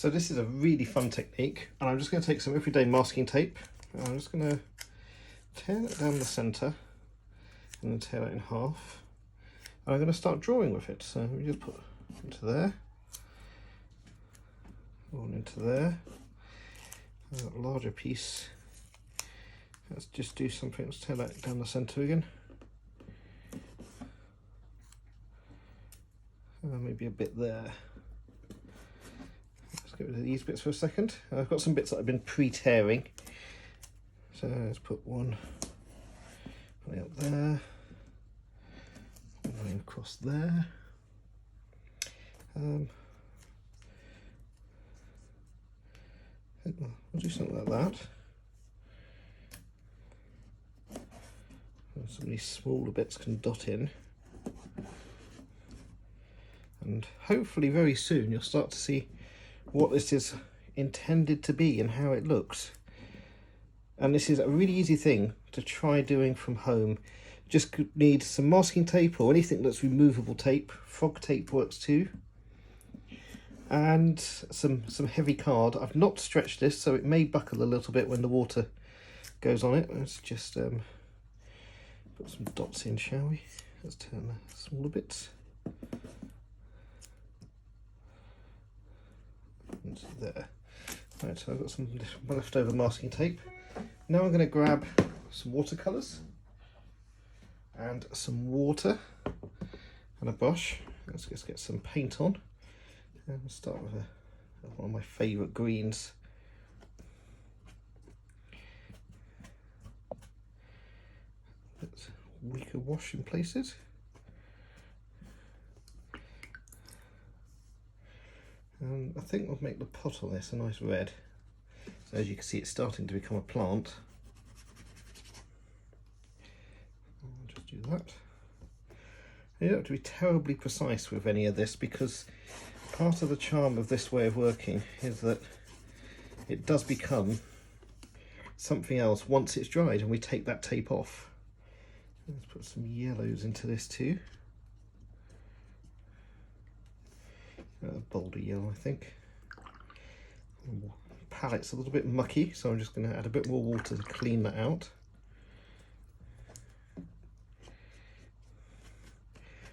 So this is a really fun technique, and I'm just going to take some everyday masking tape, and I'm just going to tear it down the centre and then tear it in half, and I'm going to start drawing with it. So we just put into there, one into there, a larger piece. Let's just do something. Let's tear that down the centre again, maybe a bit there. Get rid of these bits for a second. I've got some bits that I've been pre-tearing, so let's put one up there, one across there. We'll do something like that. And some of these smaller bits can dot in, and hopefully very soon you'll start to see what this is intended to be and how it looks. And this is a really easy thing to try doing from home. Just need some masking tape or anything that's removable tape. Frog tape works too, and some heavy card. I've not stretched this, so it may buckle a little bit when the water goes on it. Let's just put some dots in, shall we? Let's turn the smaller bits into there. Right, so I've got some leftover masking tape. Now I'm going to grab some watercolours and some water and a brush. Let's just get some paint on. And we'll start with one of my favourite greens. It's weaker wash in places. And I think we'll make the pot on this a nice red. So as you can see, it's starting to become a plant. I'll just do that. You don't have to be terribly precise with any of this, because part of the charm of this way of working is that it does become something else once it's dried and we take that tape off. Let's put some yellows into this too. Bolder yellow, I think. Palette's a little bit mucky, so I'm just going to add a bit more water to clean that out.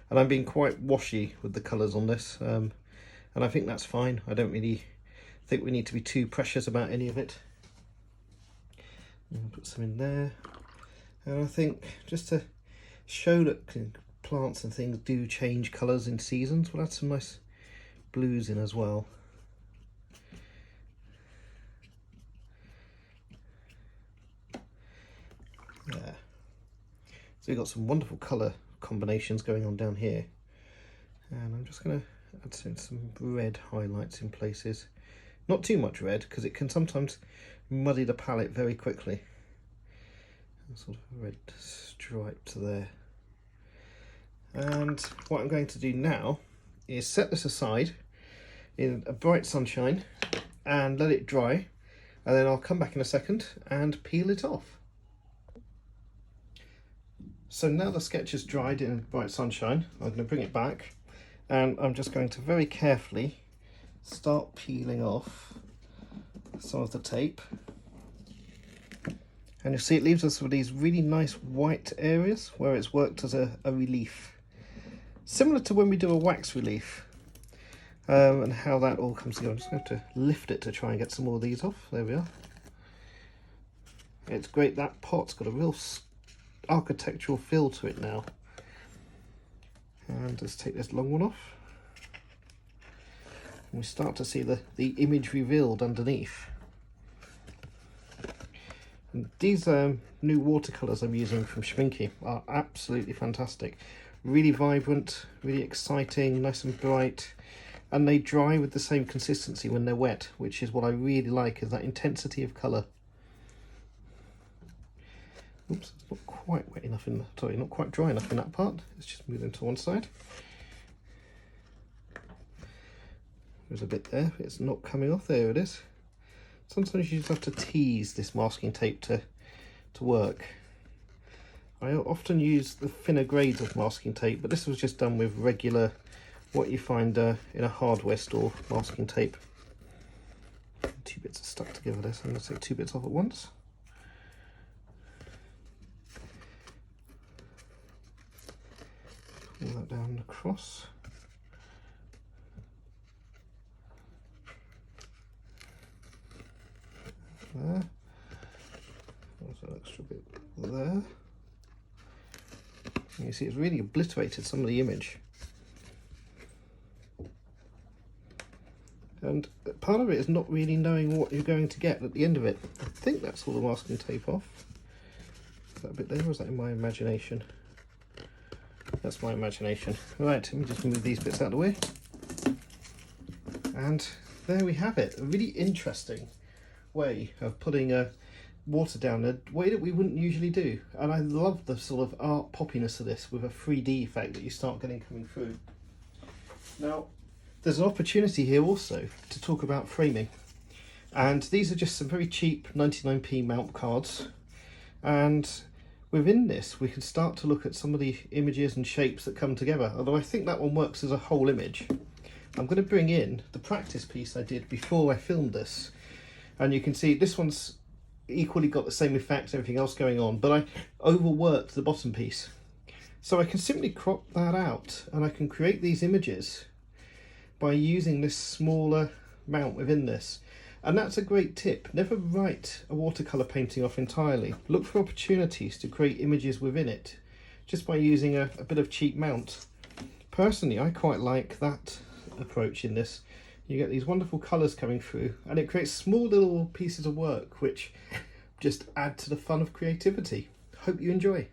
And I'm being quite washy with the colours on this, and I think that's fine. I don't really think we need to be too precious about any of it. I'll put some in there, and I think just to show that plants and things do change colours in seasons, we'll add some nice blues in as well. There. So we've got some wonderful colour combinations going on down here, and I'm just going to add some red highlights in places. Not too much red, because it can sometimes muddy the palette very quickly. Sort of red stripes there. And what I'm going to do now is set this aside in a bright sunshine and let it dry, and then I'll come back in a second and peel it off. So now the sketch is dried in bright sunshine, I'm going to bring it back, and I'm just going to very carefully start peeling off some of the tape. And you'll see it leaves us with these really nice white areas where it's worked as a relief. Similar to when we do a wax relief, and how that all comes together. I'm just going to have to lift it to try and get some more of these off. There we are. It's great, that pot's got a real architectural feel to it now. And let's take this long one off. And we start to see the image revealed underneath. And these new watercolours I'm using from Schminky are absolutely fantastic. Really vibrant, really exciting, nice and bright, and they dry with the same consistency when they're wet, which is what I really like, is that intensity of colour. Oops, it's not quite wet enough in the, sorry, not quite dry enough in that part. Let's just move them to one side. There's a bit there, it's not coming off, there it is. Sometimes you just have to tease this masking tape to work. I often use the thinner grades of masking tape, but this was just done with regular, what you find in a hardware store masking tape. two bits are stuck together there, so I'm going to take two bits off at once. Pull that down across. There. Also an extra bit there. And you see it's really obliterated some of the image. And part of it is not really knowing what you're going to get at the end of it. I think that's all the masking tape off. Is that a bit there, or is that in my imagination? That's my imagination. Right, let me just move these bits out of the way. And there we have it. A really interesting way of putting a water down, a way that we wouldn't usually do. And I love the sort of art poppiness of this with a 3D effect that you start getting coming through. Now, there's an opportunity here also to talk about framing. And these are just some very cheap 99p mount cards. And within this, we can start to look at some of the images and shapes that come together. Although I think that one works as a whole image. I'm going to bring in the practice piece I did before I filmed this. And you can see this one's equally got the same effect, everything else going on, but I overworked the bottom piece. So I can simply crop that out and I can create these images by using this smaller mount within this. And that's a great tip. Never write a watercolour painting off entirely. Look for opportunities to create images within it, just by using a bit of cheap mount. Personally, I quite like that approach in this. You get these wonderful colours coming through, and it creates small little pieces of work which just add to the fun of creativity. Hope you enjoy.